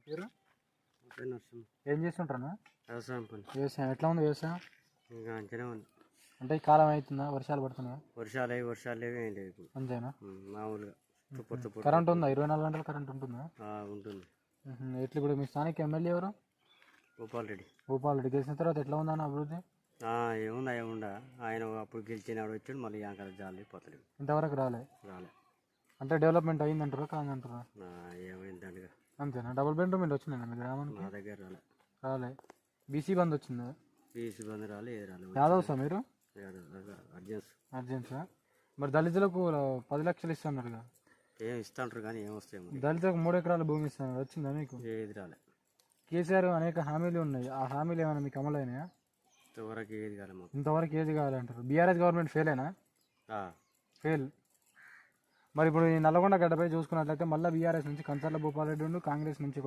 పేరు నర్సింహ. ఏం చేస్తుంటారు? వ్యవసాయం పని. వ్యవసాయం ఎట్లా ఉంది వ్యవసాయం? ఇంకా అంచనా ఉంది. అంటే ఈ కాలం అవుతుందా, వర్షాలు పడుతున్నాయా? వర్షాలు లేవు ఏం లేవు ఇప్పుడు. అంతేనా? మామూలుగా తుప్పు కరెంట్ ఉందా? 24 గంటలు కరెంట్ ఉంటుందా? ఉంటుంది. ఎట్లా ఇప్పుడు మీ స్థానిక ఎమ్మెల్యే ఎవరు? భూపాల్ రెడ్డి. భూపాల్ రెడ్డి గెలిచిన తర్వాత ఎట్లా ఉందన్న అభివృద్ధి? ఏముండా ఆయన అప్పుడు గెలిచినాడు వచ్చాడు, మళ్ళీ ఇంకా జాలి పోతలేడు. ఇంతవరకు రాలే. అంటే డెవలప్మెంట్ అయిందంటారా కాదంటారా? ఏమైందండి. అంతేనా? డబుల్ బెడ్రూమ్ ఇల్లు వచ్చిందండి మీ గ్రామానికి? మా దగ్గర రాలే. బీసీ బంద్ వచ్చిందా? బీసీ బంద్ రాలేదు. యాదవ్సా మీరు? అర్జెన్సా. మరి దళితులకు 10 లక్షలు ఇస్తున్నారు. ఏం ఇస్తాంటారు కానీ ఏం వస్తాయి. దళితులకు 3 ఎకరాల భూమి ఇస్తున్నారు, వచ్చిందా మీకు? ఏది రాలే. కేసీఆర్ అనేక హామీలు ఉన్నాయి, ఆ హామీలు ఏమైనా మీకు అమలైనాయా? ఇంతవరకు ఏది కాలే మాకు. ఇంతవరకు ఏది కావాలంటారు? బీఆర్ఎస్ గవర్నమెంట్ ఫెయిలేనా? ఫెయిల్. మరి ఇప్పుడు ఈ నల్లగొండ గడ్డపై చూసుకున్నట్లయితే మళ్ళీ బీఆర్ఎస్ నుంచి కంచర్ల భూపాల్ రెడ్డి ఉండు, కాంగ్రెస్ నుంచి